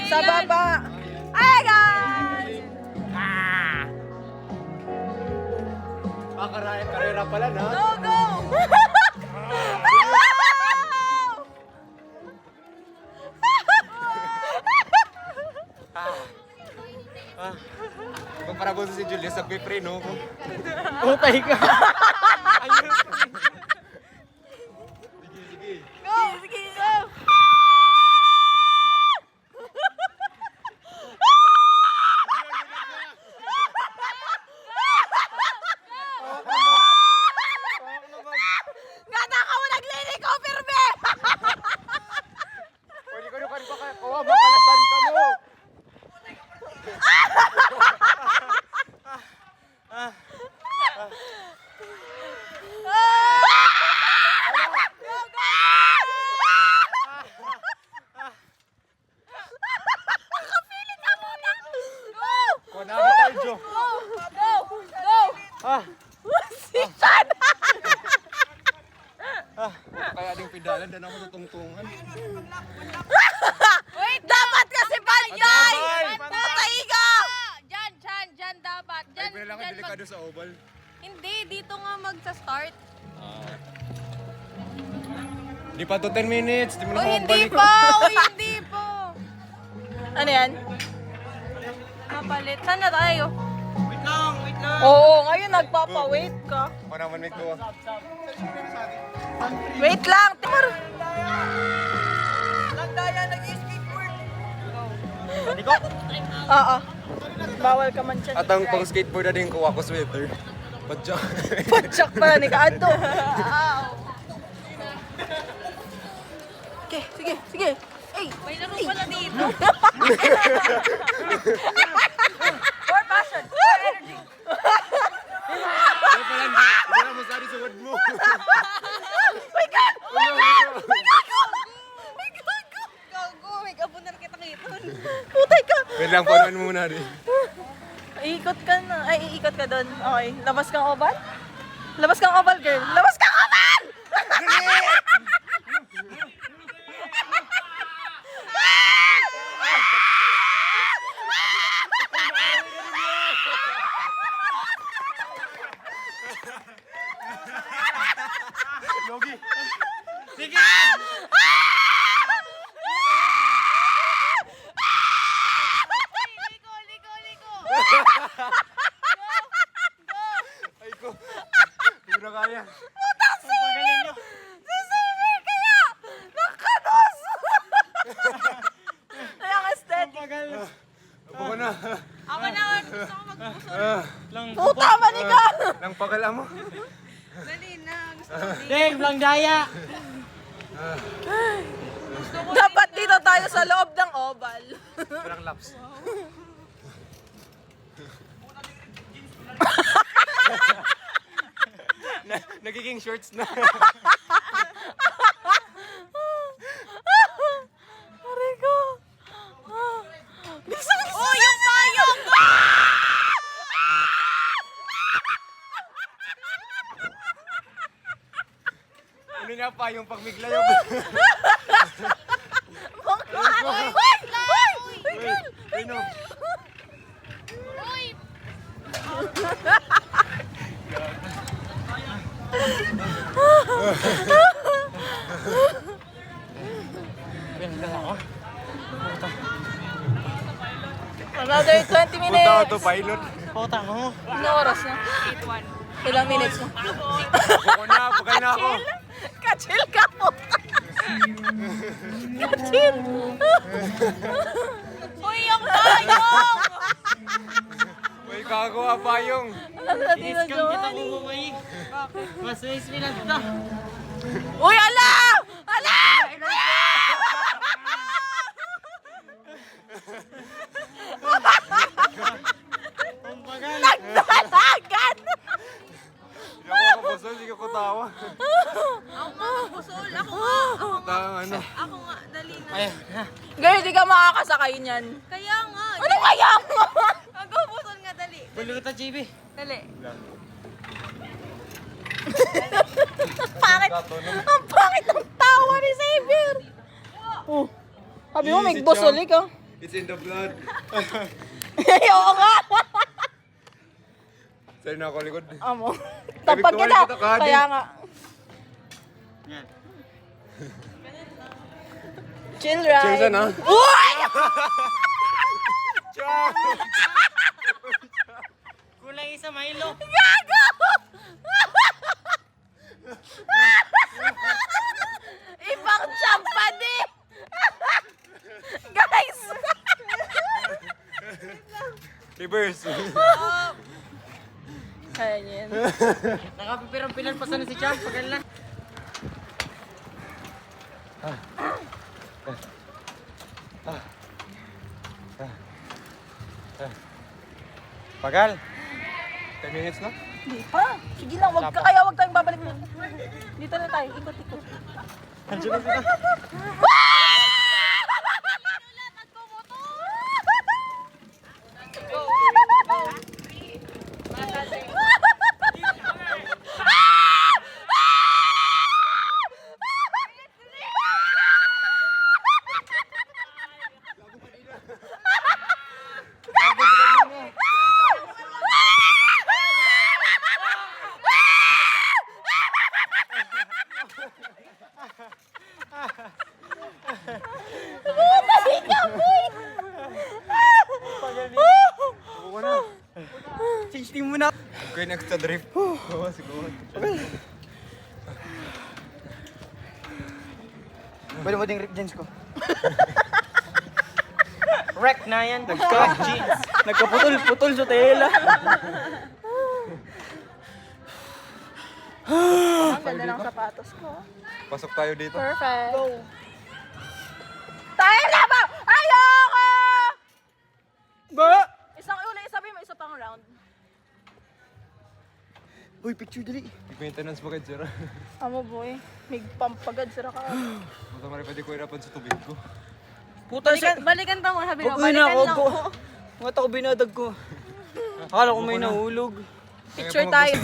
Sa baba. Ay, guys! Karera pala na. Go, go! Kumpara ko si Julius sa piprino ko. Utay ka. Go! Sige, go! Gata ka mo naglinig ko, Pirbe! Pwede ko nung kanpa ka. Kawa, makalasan ka mo. Nakapilit ka muna! Go! Kuha na tayo, Jo. Go! Go! Go! Si Sean! Kaya ding pedalan, dan ako tutungtungan. Wait! Dapat kasi banyay! Bantay! Patay ka! Diyan dapat. Ay, kailangan delikado sa oval. Hindi, dito nga magsa-start. Di pa to 10 minutes. Di mo na Uy, ako hindi magbalik. po! Uy, hindi po! Ano yan? Mapalit. Saan na tayo? Wait lang. Oo, ngayon nagpapa-wait ka. Ako naman may tuwa. Wait lang! Timur! Oo. Bawal ka man dyan. At ang pang skateboard na din kuha ko sweater. Padyak. Padyak pala ni Kaado. Okay, sige, sige. Ay, May laro pala dito. for passion, for energy. Hindi pala, hindi na masari sa word mo. My God! My God! My God! My God! Gago, may kabunar kita ngiton. Putay ka! Wait lang, panuan muna rin. Iikot ka na. Ay, iikot ka doon. Okay. Labas kang oval? Labas kang oval, girl. Labas kang oval! Logi. Sige! Liko. Ay ko. Hindi ko na kaya. Pagaling nyo. Si Simi kaya! Nakanos! Kaya ang aesthetic. Pagal. Ako na. Ako na, gusto ko magpuso. Lang. Puta, manika! Nang pagala mo. Dali na, gusto ko dito. Deng, lang daya. Dapat dito tayo sa loob ng oval. Parang laps. Nagiging shorts na. Aray ko. Bilisan! Oh, yung payong! Ano niya pa yung pagmigla yung... Uy! Uy! Uy! Girl! Ano? Uy! Another 20 Punta ako minutes. to pilot. Puta mo. Ilang oras na? 8-1. Ilang minutes na? Ako na, pagay na ako. Ka-chill ka po. Ka-chill. Uy, yung payong! Uy, kagawa pa yung... Ano na dito, Discount kita Johnny? kung bumay. Mas 6 minutes na. Uy, ala! Ala! Ang pagal. Nagdalagan! Hindi ako kapusol, hindi ko tawa. Ako nga, pusol. Ako nga. Ano? Ako nga, dali na. Ay, Girl, di ka makakasakay niyan. Kaya nga. Ano kaya mo? Ako, pusol nga, dali. gulo kita, JB. Dali. Pangit. Ang pangit ng tawa ni Xavier. Oh. Sabi mo, may busoli ka. It's in the blood. Oo nga! Sa'yo na ako likod. Amo. Ay, Tapag Victoria, kita! kita ka, di. Kaya nga. Yan. Chill ride. Cheers na. Uy! Ciao! Kulang isa, Milo. Gago! Ibang champa di! Guys! Reverse. Kaya niya yan. Nakapipirang-pilan pa sana si Champ. Pagal na. Pagal. 10 minutes na? Di pa. Sige lang, wag ka kaya wag tayong babalik dito. Dito na tayo, ikot-ikot. Ako na. Change team muna. Okay, next to drift. Oo, siguro. Pwede mo ding rip jeans ko. Wreck na yan. Nagka jeans. Nagkaputol-putol sa tela. Ang ganda ng sapatos ko. Pasok tayo dito. Perfect. Tayo na ba? Ayoko! Ba? Isang uli, sabi mo isa pang round. Uy, picture dali. Maintenance mo kayo, sir. Amo boy, may pampagad sira ka. Mata mara pwede ko irapan sa tubig ko. Puta siya. Balikan pa mo, sabi mo. Huwag na Balikan ako. lang ko. Mga tako binadag ko. Akala ko may nahulog. Picture tayo.